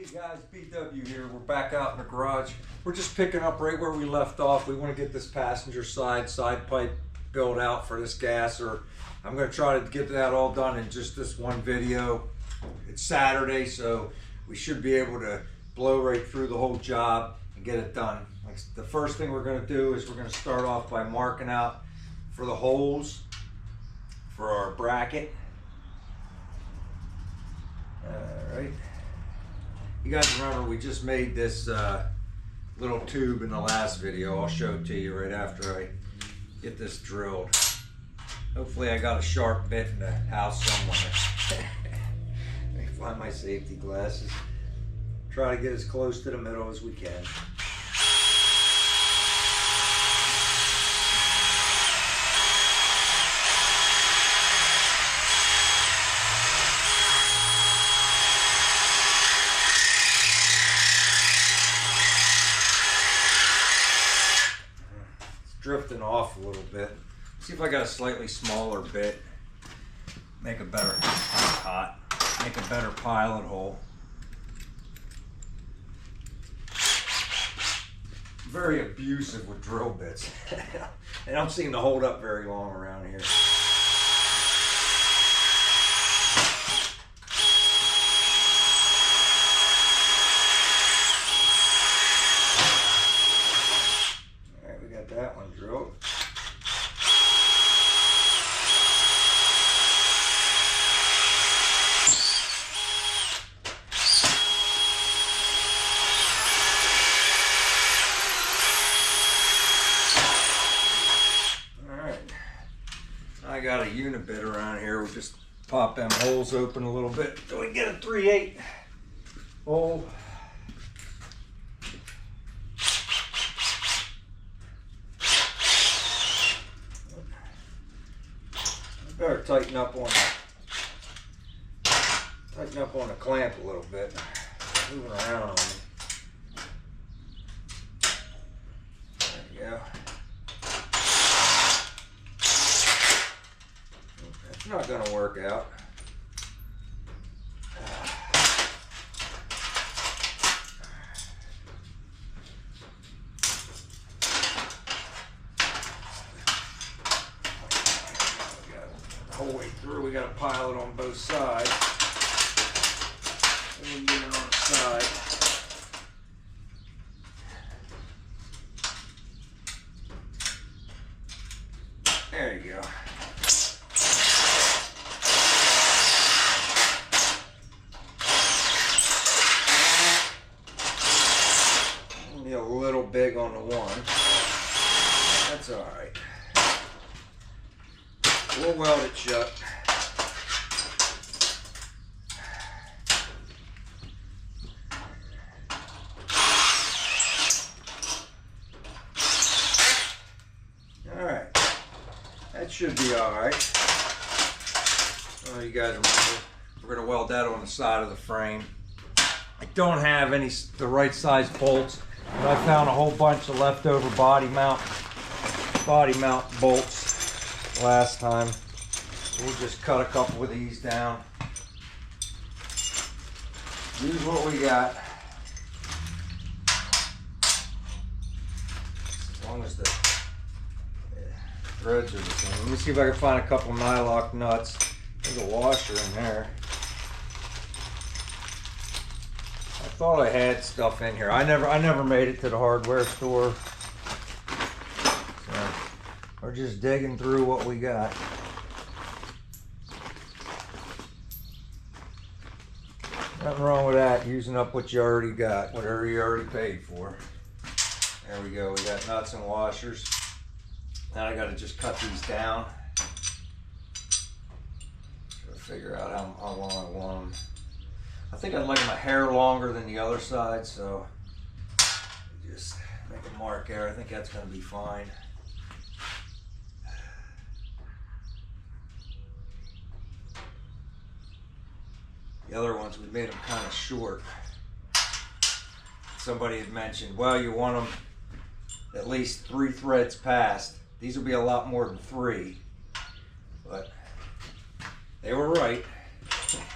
Hey guys, BW here. We're back out in the garage. We're just picking up right where we left off. We want to get this passenger side pipe built out for this gasser. I'm going to try to get that all done in just this one video. It's Saturday, so we should be able to blow right through the whole job and get it done. The first thing we're going to do is we're going to start off by marking out for the holes for our bracket. All right. You guys remember we just made this little tube in the last video. I'll show it to you right after I get this drilled. Hopefully I got a sharp bit in the house somewhere. Let me find my safety glasses. Try to get as close to the middle as we can. Drifting off a little bit. See if I got a slightly smaller bit. Make a better make a better pilot hole. Very abusive with drill bits. They don't seem to hold up very long around here. That one drilled. Alright, I got a unit bit around here. We'll just pop them holes open a little bit so we get a 3/8 hole. Better tighten up on the clamp a little bit. Moving around on me. There you go. It's not going to work out. Whole way through, we got a pilot on both sides. And we get it on the side. There you go. Be a little big on the one. That's all right. We'll weld it shut. Alright. That should be alright. Oh, you guys remember, we're going to weld that on the side of the frame. I don't have the right size bolts, but I found a whole bunch of leftover body mount bolts last time. We'll just cut a couple of these down. Use what we got. As long as the threads are the same. Let me see if I can find a couple of nylock nuts. There's a washer in there. I thought I had stuff in here. I never made it to the hardware store. So we're just digging through what we got. Nothing wrong with that, using up what you already got, whatever you already paid for. There we go, we got nuts and washers. Now I gotta just cut these down. Try to figure out how long I want them. I think I'd like my hair longer than the other side, so just make a mark there. I think that's gonna be fine. The other ones, we made them kind of short. Somebody had mentioned, well, you want them at least 3 threads past. These will be a lot more than 3, but they were right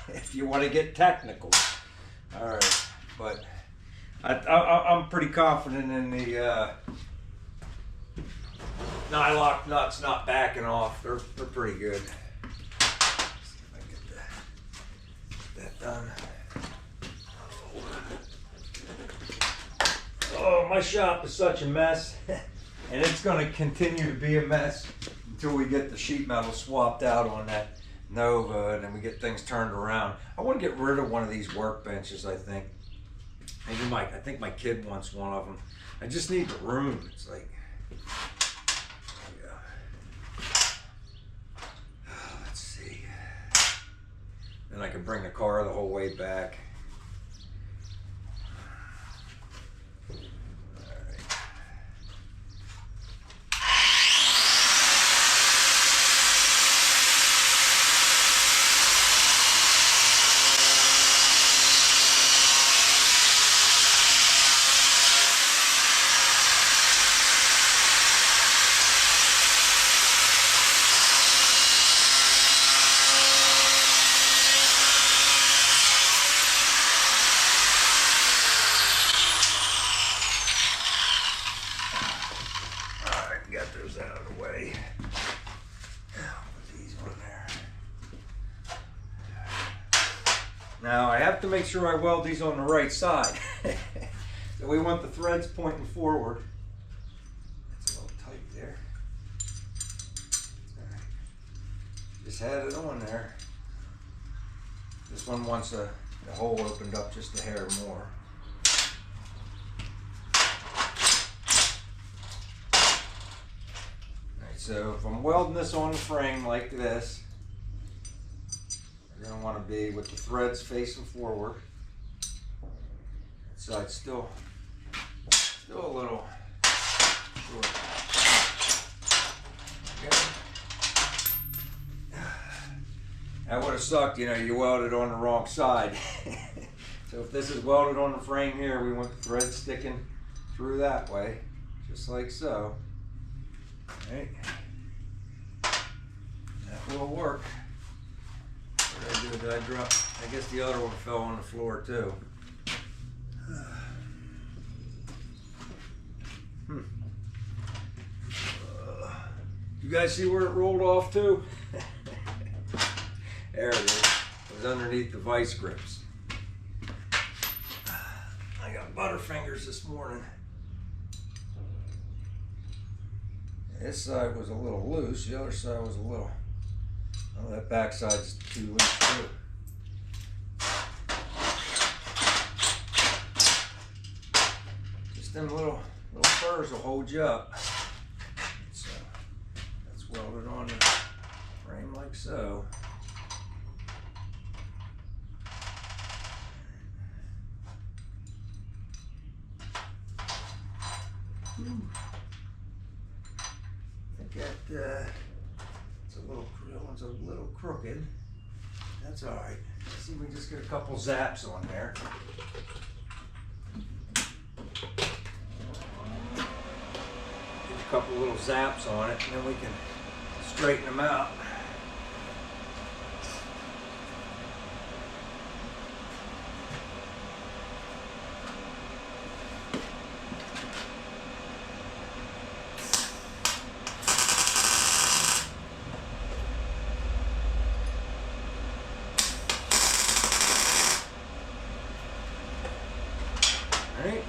if you want to get technical. All right, but I'm pretty confident in the nylock nuts not backing off. They're pretty good. Let's see if I can get that done. Oh, my shop is such a mess, and it's going to continue to be a mess until we get the sheet metal swapped out on that Nova, and then we get things turned around. I want to get rid of one of these workbenches, I think. Maybe I think my kid wants one of them. I just need the room. It's like, let's see. Then I can bring the car the whole way back. Now I have to make sure I weld these on the right side. So we want the threads pointing forward. It's a little tight there. Right. Just had it on there. This one wants the hole opened up just a hair more. Alright, so if I'm welding this on the frame like this, you're going to want to be with the threads facing forward. That side's still a little short. Okay. That would have sucked, you know, you welded on the wrong side. So if this is welded on the frame here, we want the thread sticking through that way, just like so. All right. That will work. What did I do? Did I drop? I guess the other one fell on the floor too. You guys see where it rolled off to? There it is. It was underneath the vice grips. I got butterfingers this morning. This side was a little loose. The other side was a little. Oh, that back side's too loose too. Just them little spurs will hold you up. So that's welded on the frame like so. I think it's a little, that one's a little crooked. That's all right. Let's see if we can just get a couple zaps on there. Get a couple little zaps on it, and then we can straighten them out. Right.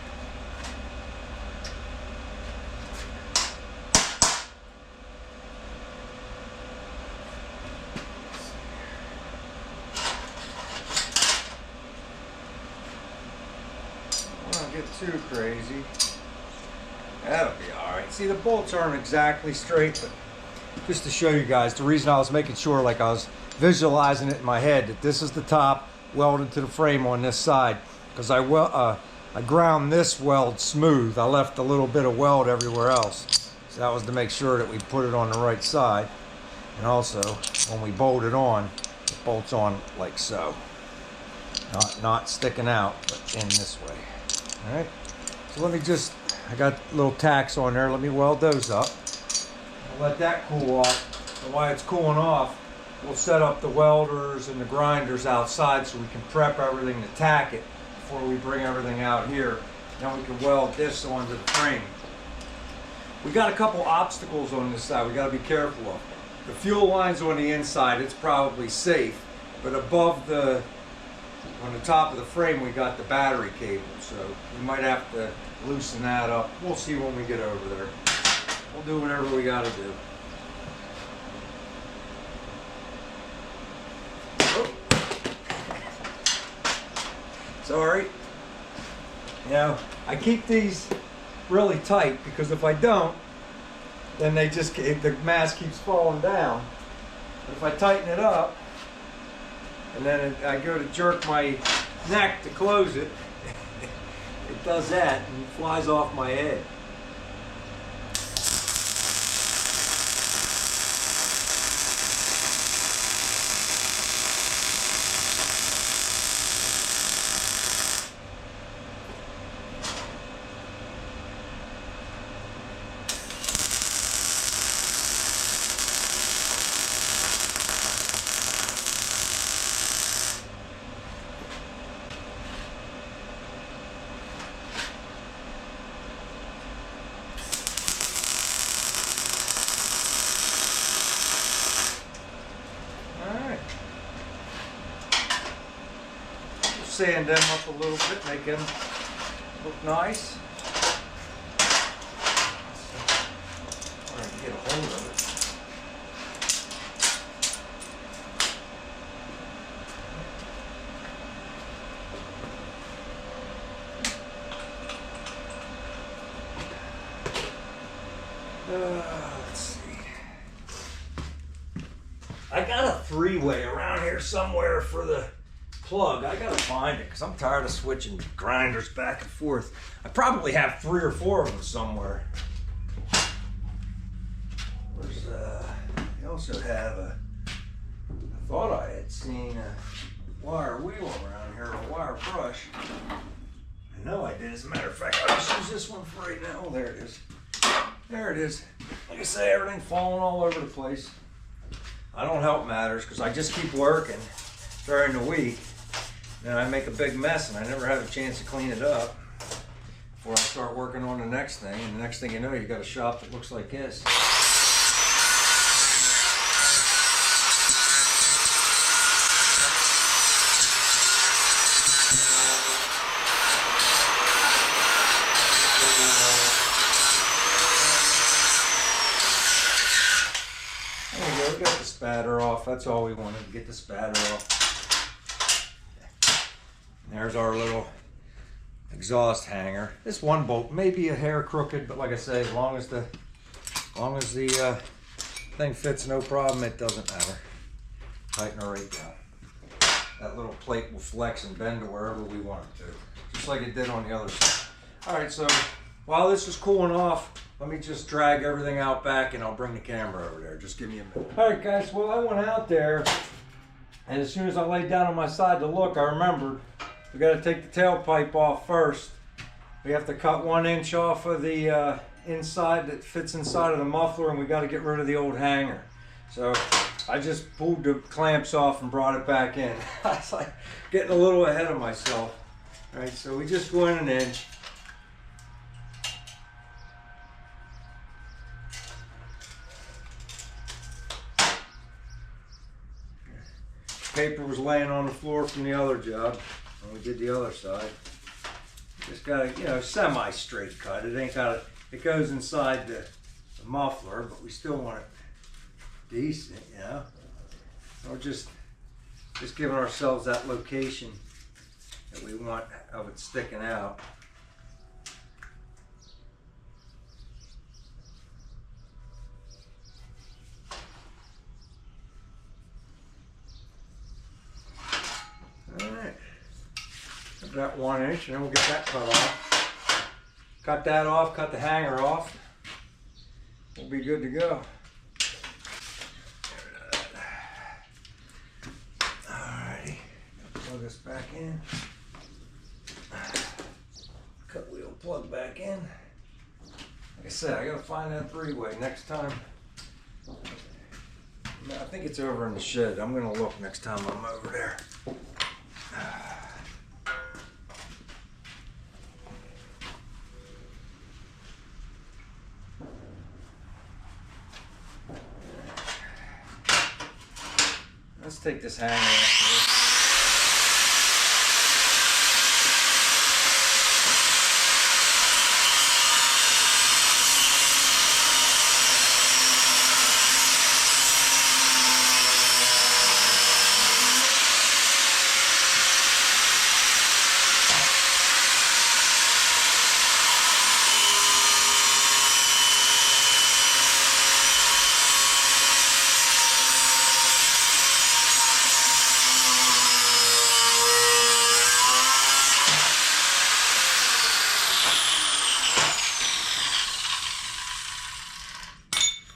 Don't get too crazy. That'll be all right. See, the bolts aren't exactly straight, but just to show you guys, the reason I was making sure, like I was visualizing it in my head, that this is the top welded to the frame on this side, because I ground this weld smooth. I left a little bit of weld everywhere else. So that was to make sure that we put it on the right side. And also, when we bolt it on, it bolts on like so. Not sticking out, but in this way. All right. So let me just, I got little tacks on there. Let me weld those up. I'll let that cool off. And while it's cooling off, we'll set up the welders and the grinders outside so we can prep everything to tack it before we bring everything out here Now we can weld this onto the frame. We got a couple obstacles on this side we got to be careful of. The fuel line's on the inside, it's probably safe, but above on the top of the frame we got the battery cable, so we might have to loosen that up. We'll see when we get over there. We'll do whatever we got to do. Oh. Sorry. You know, I keep these really tight because if I don't, then the mass keeps falling down. But if I tighten it up, and then I go to jerk my neck to close it, it does that and it flies off my head. Sand them up a little bit, make them look nice. All right, get a hold of it. Let's see. I got a three-way around here somewhere for the plug. I gotta find it because I'm tired of switching grinders back and forth. I probably have 3 or 4 of them somewhere. Where's I also have I thought I had seen a wire wheel around here, a wire brush. I know I did. As a matter of fact, I'll just use this one for right now. Oh, there it is. There it is. Like I say, everything falling all over the place. I don't help matters because I just keep working during the week. Then I make a big mess and I never have a chance to clean it up before I start working on the next thing. And the next thing you know, you got a shop that looks like this. There we go, we got the spatter off. That's all we wanted, to get the spatter off. There's our little exhaust hanger. This one bolt may be a hair crooked, but like I say, as long as the thing fits, no problem. It doesn't matter. Tighten her right down. That little plate will flex and bend to wherever we want it to, just like it did on the other side. All right, so while this is cooling off, let me just drag everything out back, and I'll bring the camera over there. Just give me a minute. All right, guys. Well, I went out there, and as soon as I laid down on my side to look, I remembered. We got to take the tailpipe off first. We have to cut 1 inch off of the inside that fits inside of the muffler, and we got to get rid of the old hanger. So I just pulled the clamps off and brought it back in. I was like getting a little ahead of myself. All right, so we just go in 1 inch. Paper was laying on the floor from the other job. And we did the other side. Just got a, semi-straight cut. It ain't got it goes inside the muffler, but we still want it decent, We're just giving ourselves that location that we want of it sticking out. That 1 inch, and then we'll get that cut off. Cut that off, cut the hanger off. We'll be good to go. Alrighty, plug this back in. Cut wheel plug back in. Like I said, I gotta find that 3-way next time. I think it's over in the shed. I'm gonna look next time I'm over there. Let's take this hanger off.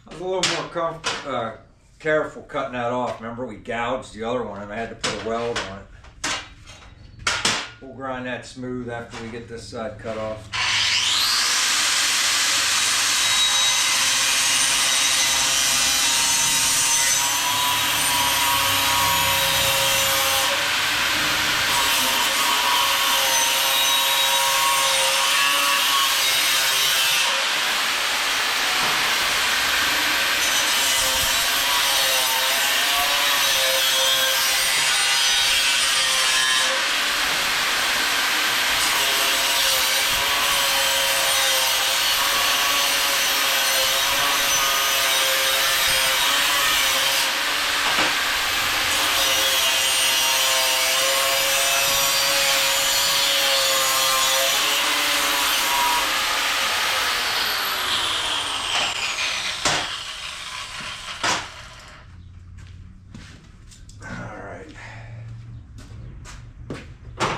A little more careful cutting that off. Remember, we gouged the other one and I had to put a weld on it. We'll grind that smooth after we get this side cut off.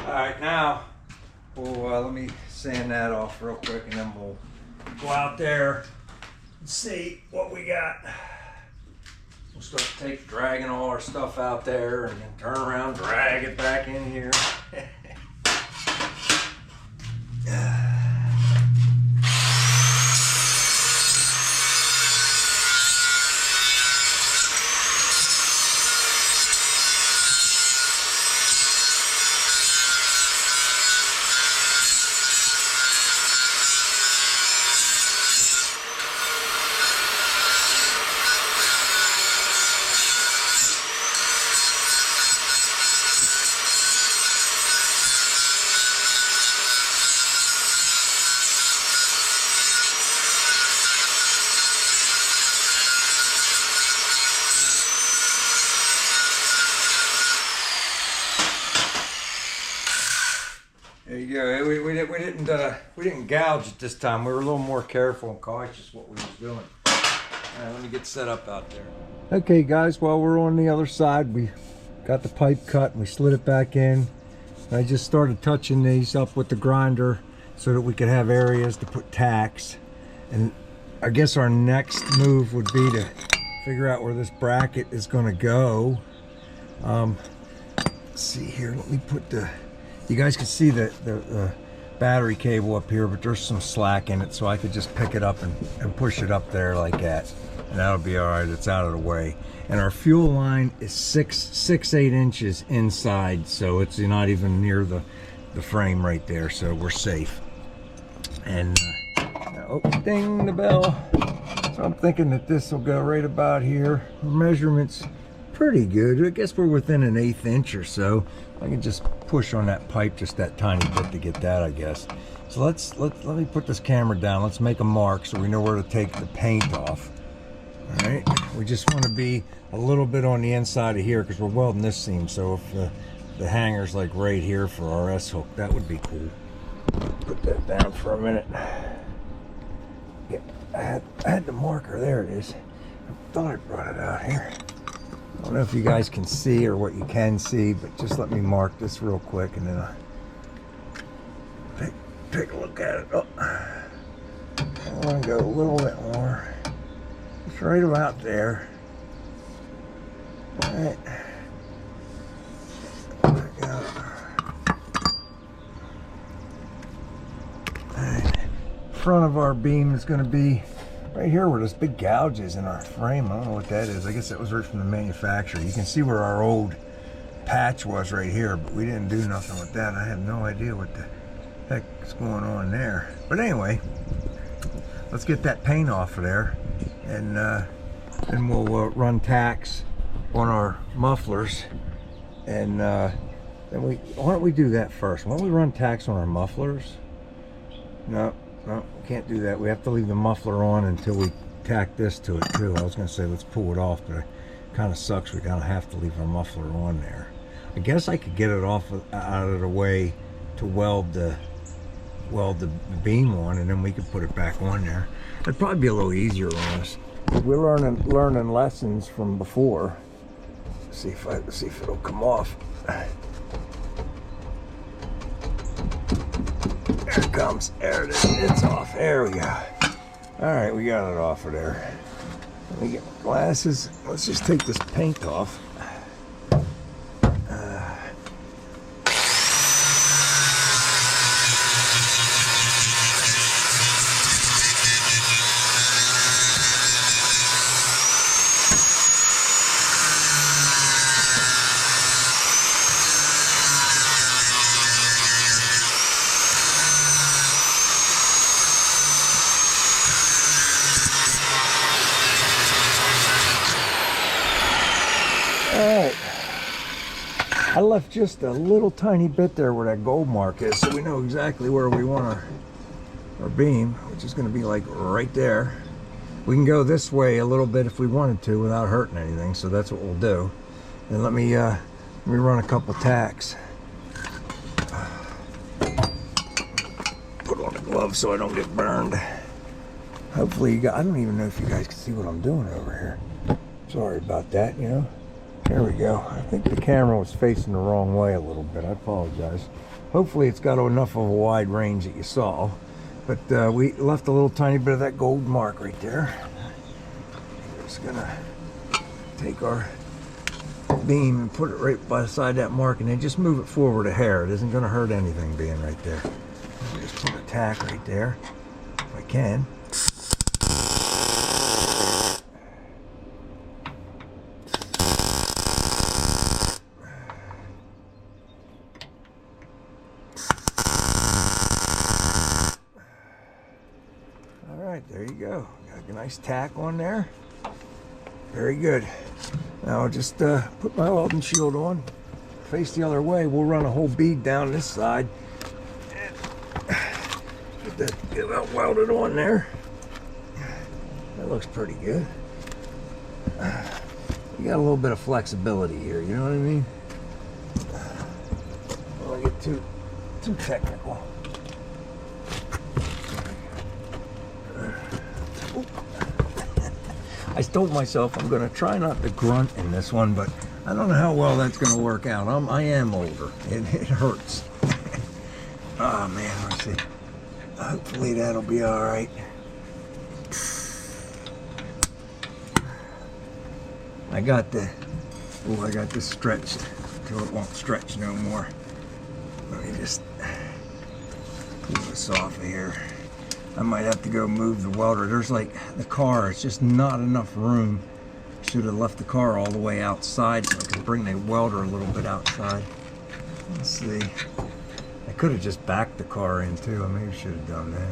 Alright, now we'll let me sand that off real quick and then we'll go out there and see what we got. We'll start dragging all our stuff out there and then turn around, drag it back in here. There you go. We didn't gouge it this time. We were a little more careful and cautious what we was doing. All right, let me get set up out there. Okay, guys. While we're on the other side, we got the pipe cut and we slid it back in. I just started touching these up with the grinder so that we could have areas to put tacks. And I guess our next move would be to figure out where this bracket is going to go. Let's see here. Let me put the. You guys can see the battery cable up here, but there's some slack in it, so I could just pick it up and push it up there like that, and that'll be all right. It's out of the way. And our fuel line is 8 inches inside, so it's not even near the frame right there, so we're safe. And oh, ding the bell. So I'm thinking that this will go right about here. The measurements pretty good. I guess we're within an 1/8 inch or so. I can just push on that pipe just that tiny bit to get that, I guess. So let me put this camera down. Let's make a mark so we know where to take the paint off. All right, we just want to be a little bit on the inside of here because we're welding this seam. So if the hanger's like right here for our S hook, that would be cool. Put that down for a minute. Yeah, I had the marker. There it is. I thought I brought it out here. I don't know if you guys can see or what you can see, but just let me mark this real quick and then I'll take a look at it. Oh, I want to go a little bit more. It's right about there. All right. There we go. All right. Front of our beam is going to be right here where this big gouge is in our frame. I don't know what that is. I guess that was right from the manufacturer. You can see where our old patch was right here, but we didn't do nothing with that. I have no idea what the heck is going on there. But anyway, let's get that paint off of there, and then we'll run tacks on our mufflers, and then why don't we do that first? Why don't we run tacks on our mufflers? No, we can't do that. We have to leave the muffler on until we tack this to it too. I was going to say let's pull it off, but it kind of sucks. We kind of have to leave our muffler on there. I guess I could get it off out of the way to weld the beam on, and then we could put it back on there. It'd probably be a little easier on us. We're learning lessons from before. See if it'll come off. There it comes. There it is. It's off. There we go. All right, we got it off of there. Let me get my glasses. Let's just take this paint off. Alright, I left just a little tiny bit there where that gold mark is, so we know exactly where we want our beam, which is going to be like right there. We can go this way a little bit if we wanted to without hurting anything, so that's what we'll do. And let me run a couple tacks. Put on the gloves so I don't get burned. Hopefully you guys, I don't even know if you guys can see what I'm doing over here. Sorry about that, you know. There we go. I think the camera was facing the wrong way a little bit. I apologize. Hopefully it's got enough of a wide range that you saw. But we left a little tiny bit of that gold mark right there. We're just gonna take our beam and put it right beside that mark, and then just move it forward a hair. It isn't gonna hurt anything being right there. Just put a tack right there, if I can. There you go. Got a nice tack on there. Very good. Now I'll just put my welding shield on, face the other way. We'll run a whole bead down this side. Get that welded on there. That looks pretty good. You got a little bit of flexibility here, you know what I mean? I don't get too technical. I told myself I'm going to try not to grunt in this one, but I don't know how well that's going to work out. I am older. It hurts. Oh man, let's see. Hopefully that'll be all right. I got this stretched until it won't stretch no more. Let me just pull this off of here. I might have to go move the welder. There's like the car, it's just not enough room. Should have left the car all the way outside so I could bring the welder a little bit outside. Let's see. I could have just backed the car in too. I maybe should have done that.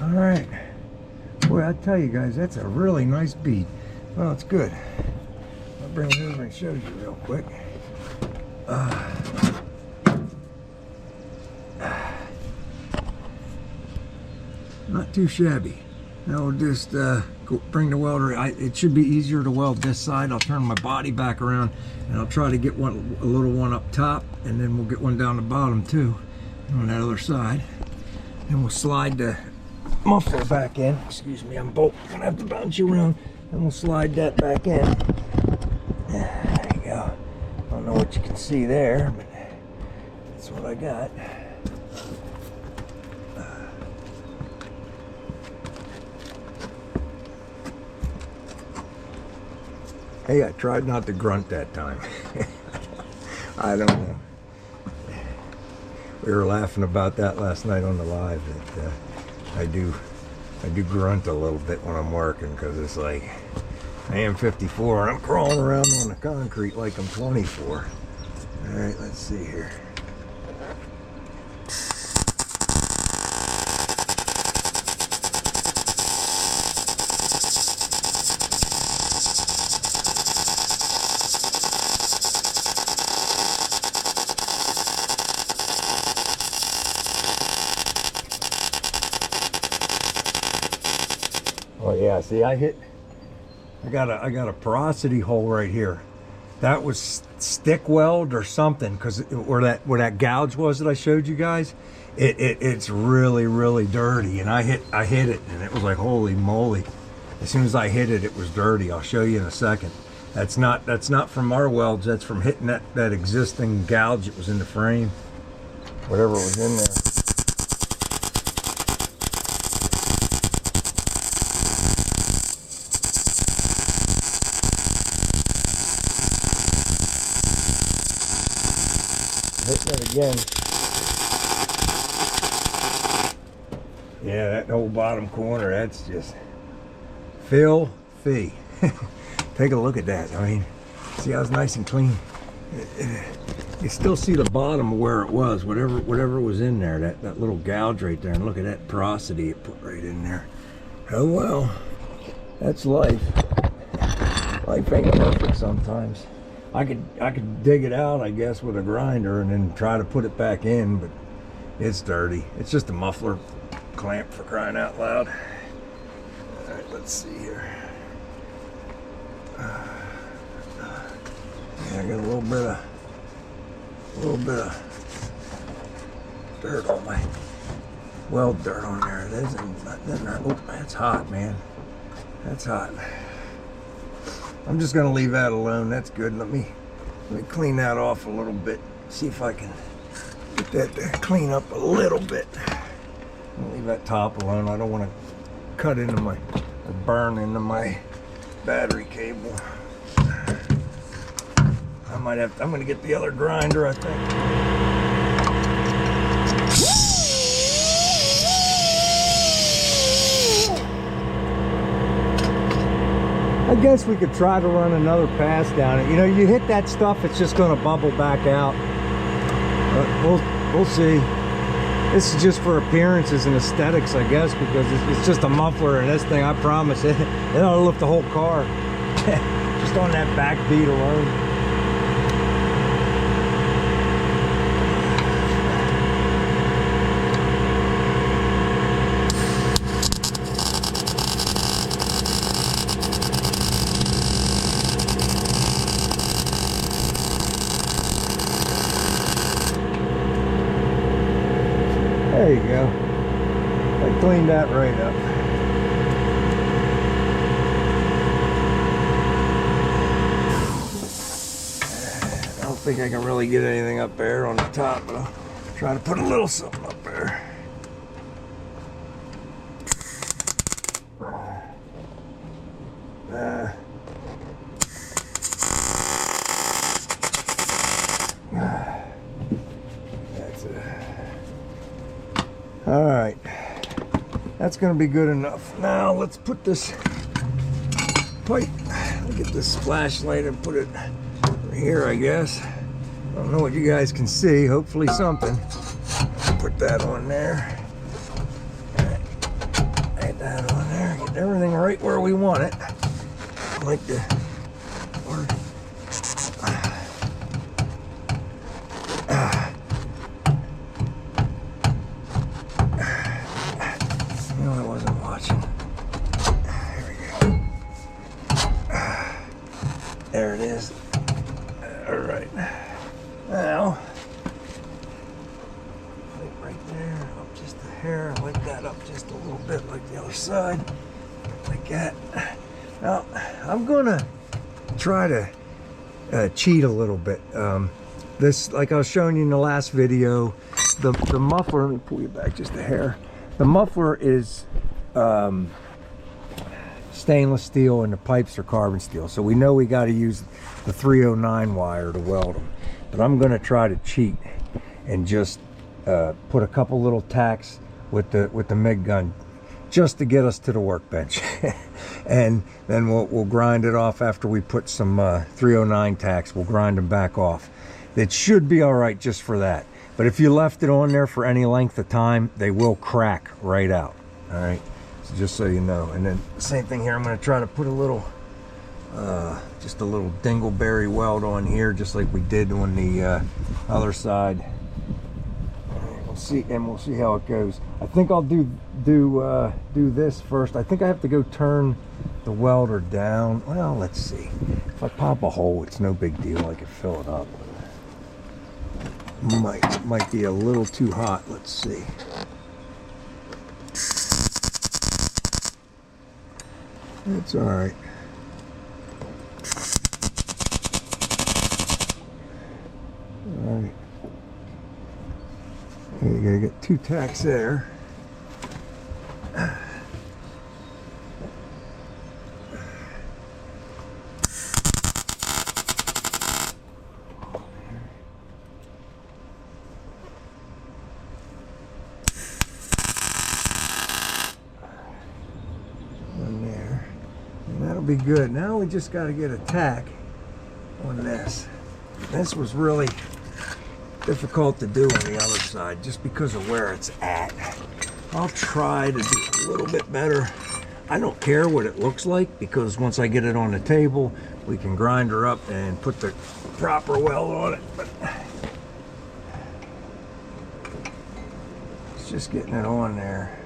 All right, boy, I tell you guys, that's a really nice bead. Well, it's good. I'll bring it over and show you real quick. Not too shabby. Now we'll just bring the welder. It should be easier to weld this side. I'll turn my body back around, and I'll try to get a little one up top, and then we'll get one down the bottom too, on that other side. And we'll slide the muffler back in. Excuse me, I'm gonna have to bounce you around, and we'll slide that back in. There you go. I don't know what you can see there, but that's what I got. Hey, I tried not to grunt that time. I don't know. We were laughing about that last night on the live, that I do grunt a little bit when I'm working, because it's like I am 54 and I'm crawling around on the concrete like I'm 24. All right, let's see here. Oh yeah, see, I got a porosity hole right here. That was stick weld or something, because where that gouge was that I showed you guys, it's really dirty. And I hit it, and it was like, holy moly! As soon as I hit it, it was dirty. I'll show you in a second. That's not from our welds. That's from hitting that existing gouge that was in the frame, whatever was in there. Hitting it again. Yeah, that whole bottom corner, that's just filthy. Take a look at that. I mean, see how it's nice and clean? You still see the bottom of where it was, whatever was in there, that little gouge right there. And look at that porosity it put right in there. Oh well, that's life. Life ain't perfect sometimes. I could dig it out, I guess, with a grinder and then try to put it back in, but it's dirty. It's just a muffler clamp, for crying out loud. All right, let's see here. Yeah, I got a little bit of dirt on my weld dirt on there. Oh, that's hot, man. That's hot. I'm just gonna leave that alone. That's good. Let me clean that off a little bit. See if I can get that to clean up a little bit. I'll leave that top alone. I don't want to cut into or burn into my battery cable. I'm gonna get the other grinder, I think. I guess we could try to run another pass down it. You know, you hit that stuff, it's just going to bubble back out. But we'll see. This is just for appearances and aesthetics, I guess, because it's just a muffler, and this thing, I promise, it'll lift the whole car. Just on that back bead alone. There you go. I cleaned that right up. I don't think I can really get anything up there on the top, but I'll try to put a little something up there. All right, that's gonna be good enough. Now let's put this pipe, get this flashlight and put it here, I guess. I don't know what you guys can see, hopefully something. Put that on there. All right. Add that on there, get everything right where we want it. I like to work. There it is. All right. Now, right there, up just a hair. Like that up just a little bit, like the other side. Like that. Now, I'm gonna try to cheat a little bit. This, like I was showing you in the last video, the muffler. Let me pull you back just a hair. The muffler is stainless steel and the pipes are carbon steel, so we know we got to use the 309 wire to weld them. But I'm going to try to cheat and just put a couple little tacks with the MIG gun just to get us to the workbench. And then we'll grind it off after we put some 309 tacks. We'll grind them back off. It should be all right just for that. But if you left it on there for any length of time, they will crack right out. All right, so just so you know. And then same thing here. I'm going to try to put a little, just a little dingleberry weld on here, just like we did on the other side. We'll see, and we'll see how it goes. I think I'll do this first. I think I have to go turn the welder down. Well, let's see. If I pop a hole, it's no big deal. I can fill it up. Might be a little too hot. Let's see. It's all right. All right. You gotta get 2 tacks there. Be good. Now we just got to get a tack on this. This was really difficult to do on the other side just because of where it's at. I'll try to do a little bit better. I don't care what it looks like, because once I get it on the table, we can grind her up and put the proper weld on it. But it's just getting it on there.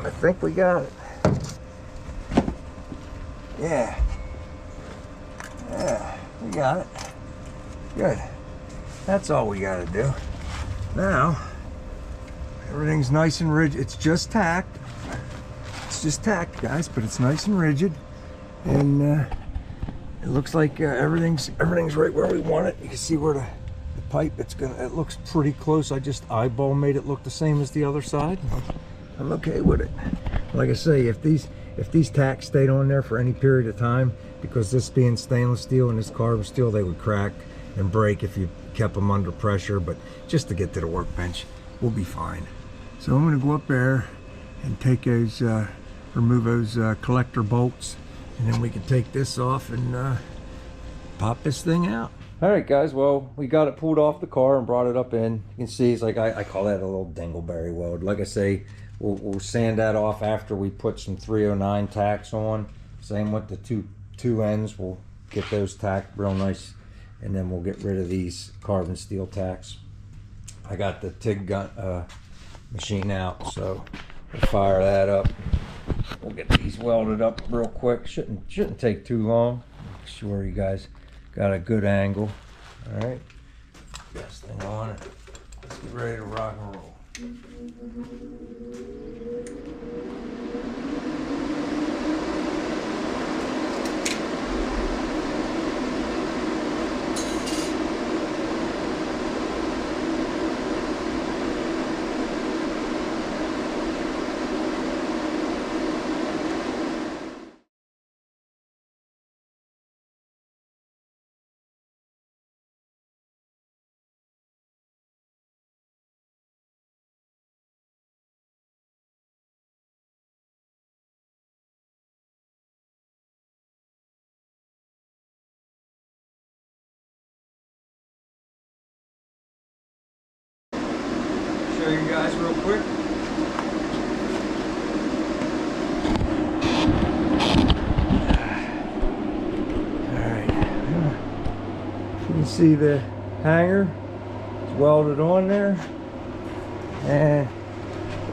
I think we got it. Yeah, we got it. Good. That's all we got to do. Now, everything's nice and rigid. It's just tacked. It's just tacked, guys, but it's nice and rigid. And it looks like everything's right where we want it. You can see where the pipe, it looks pretty close. I just eyeball made it look the same as the other side. I'm okay with it. Like I say, if these tacks stayed on there for any period of time, because this being stainless steel and this carbon steel, they would crack and break if you kept them under pressure. But just to get to the workbench, we'll be fine. So I'm going to go up there and take those, remove those collector bolts, and then we can take this off and pop this thing out. All right, guys, well, we got it pulled off the car and brought it up in. You can see it's like, I call that a little dingleberry weld. Like I say, we'll sand that off after we put some 309 tacks on. Same with the two ends. We'll get those tacked real nice, and then we'll get rid of these carbon steel tacks. I got the TIG gun machine out, so we'll fire that up. We'll get these welded up real quick. Shouldn't take too long. Make sure you guys got a good angle. All right, best thing on it. Let's get ready to rock and roll. Show you guys real quick. Alright, you can see the hanger is welded on there, and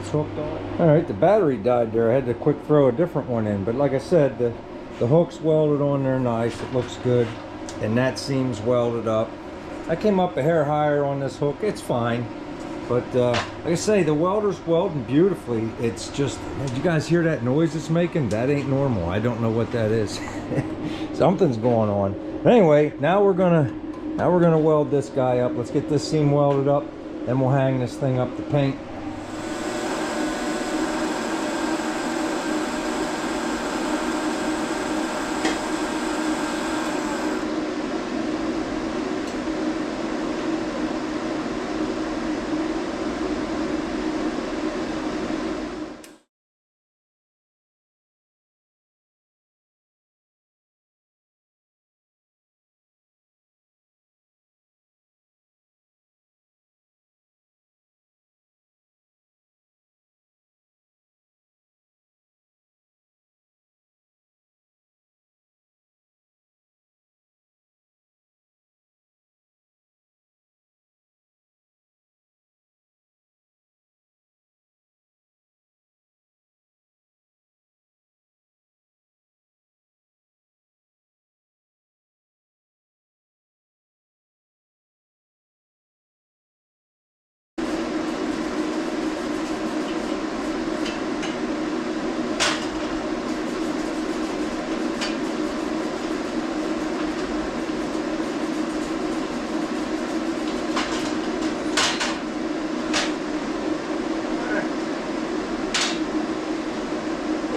it's hooked on. All right, the battery died there. I had to quick throw a different one in, but like I said, the hook's welded on there nice. It looks good, and that seam's welded up. I came up a hair higher on this hook. It's fine, but like I say, the welder's welding beautifully. It's just, did you guys hear that noise it's making? That ain't normal. I don't know what that is. Something's going on. But anyway, now we're gonna weld this guy up. Let's get this seam welded up, then we'll hang this thing up to paint.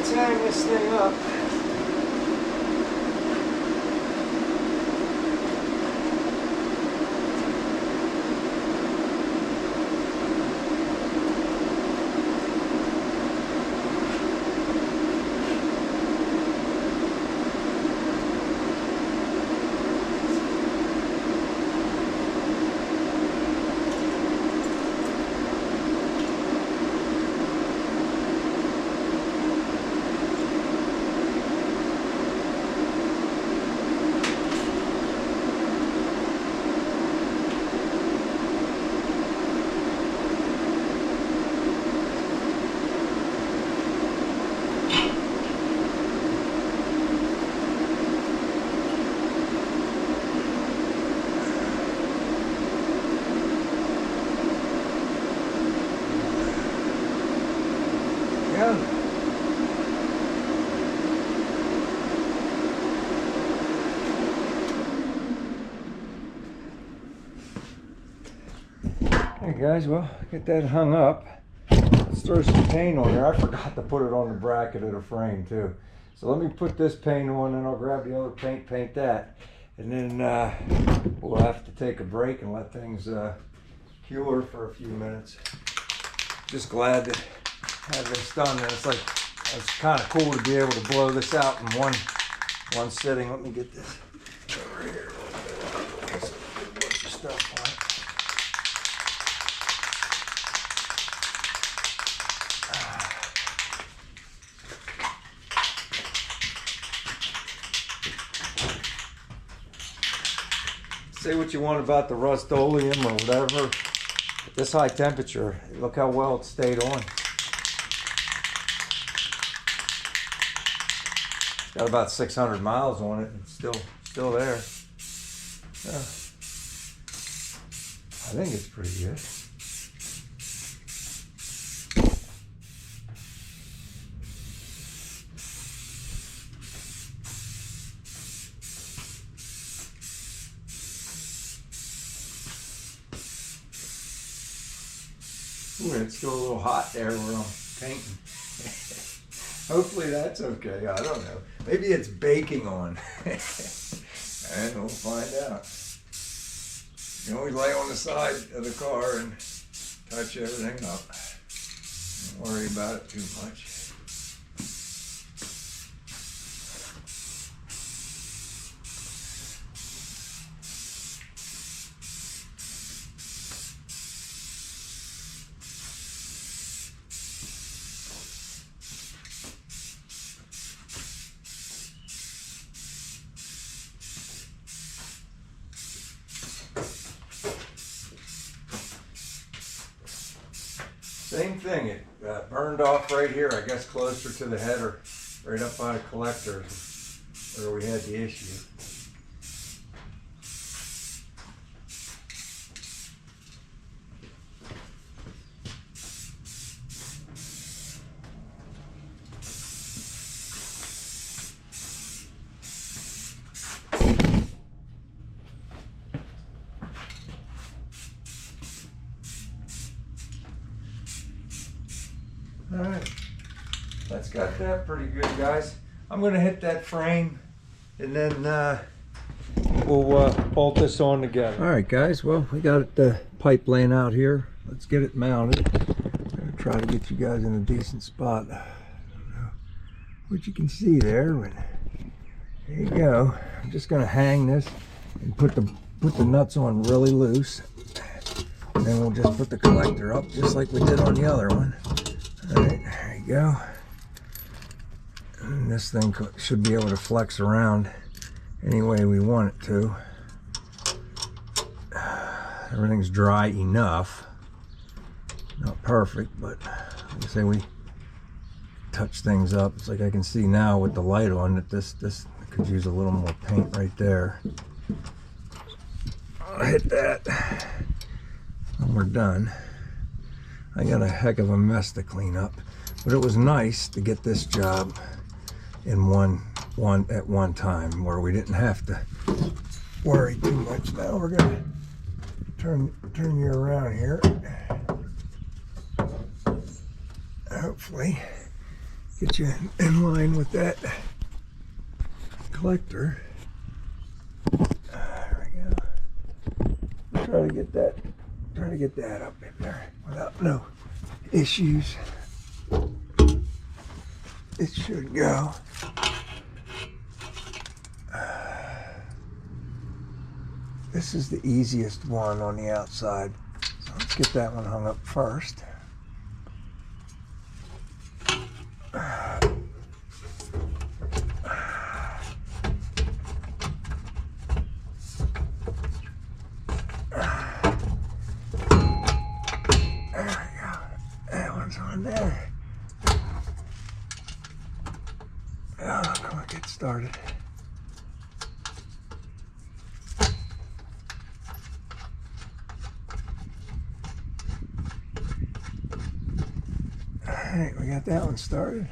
Hang this thing up. Hey guys, well, get that hung up. Let's throw some paint on there. I forgot to put it on the bracket of the frame too. So let me put this paint on, and I'll grab the other paint, paint that. And then we'll have to take a break and let things cure for a few minutes. Just glad to have this done. And it's like, it's kind of cool to be able to blow this out in one sitting. Let me get this over here. There's a bunch of stuff on it. Say what you want about the Rust-Oleum or whatever, at this high temperature, look how well it stayed on. It's got about 600 miles on it, and it's still there. Yeah. I think it's pretty good. Ooh, it's still a little hot there where I'm painting. Hopefully that's okay. I don't know. Maybe it's baking on. And we'll find out. You can always lay on the side of the car and touch everything up. Don't worry about it too much. Same thing, it burned off right here, I guess closer to the header, right up by the collector where we had the issue. All right, that's got that pretty good, guys. I'm gonna hit that frame and then we'll bolt this on together. All right, guys, well, we got the pipe laying out here. Let's get it mounted. I'm gonna try to get you guys in a decent spot. I don't know what you can see there, but there you go. I'm just gonna hang this and put the nuts on really loose. And then we'll just put the collector up just like we did on the other one. All right, there you go. And this thing should be able to flex around any way we want it to. Everything's dry enough. Not perfect, but like I say, we touch things up. It's like I can see now with the light on that this could use a little more paint right there. I'll hit that when we're done. I got a heck of a mess to clean up, but it was nice to get this job in one at one time where we didn't have to worry too much. Now we're gonna turn you around here. Hopefully get you in line with that collector. There we go. Try to get that up in there without no issues. It should go. This is the easiest one on the outside. So let's get that one hung up first. There. Oh, come on, get started. All right, we got that one started.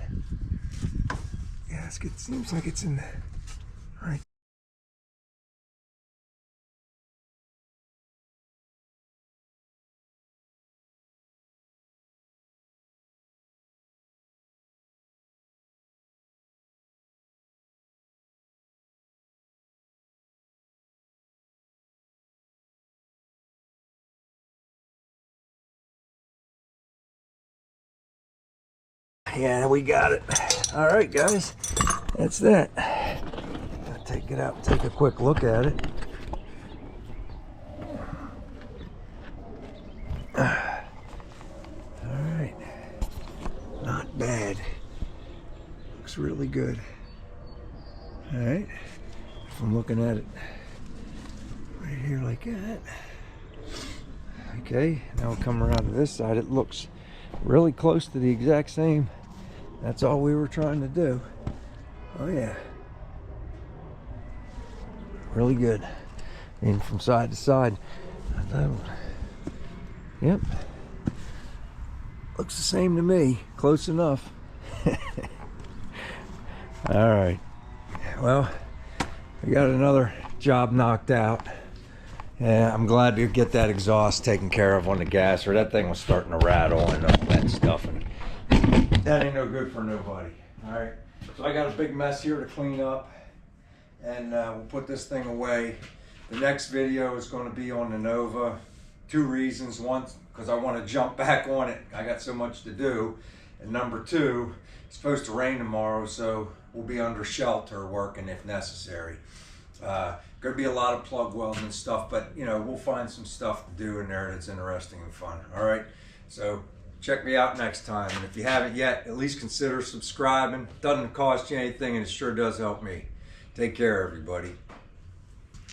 Yeah, seems like it's in there. Right. Yeah, we got it. All right, guys, that's that. I'll take it out and take a quick look at it. All right, not bad. Looks really good. All right, if I'm looking at it right here like that. Okay, now we'll come around to this side. It looks really close to the exact same. That's all we were trying to do. Oh yeah, really good. I mean, from side to side. Yep, looks the same to me. Close enough. All right, well, we got another job knocked out. Yeah, I'm glad to get that exhaust taken care of on the gas, or that thing was starting to rattle and all that stuff, and that ain't no good for nobody. All right, so I got a big mess here to clean up, and we'll put this thing away. The next video is going to be on the Nova. 2 reasons. One, because I want to jump back on it. I got so much to do. And number 2, it's supposed to rain tomorrow, so we'll be under shelter working if necessary. Gonna be a lot of plug welding and stuff, but you know, we'll find some stuff to do in there that's interesting and fun. All right, so check me out next time, and if you haven't yet, at least consider subscribing. Doesn't cost you anything, and it sure does help me. Take care, everybody.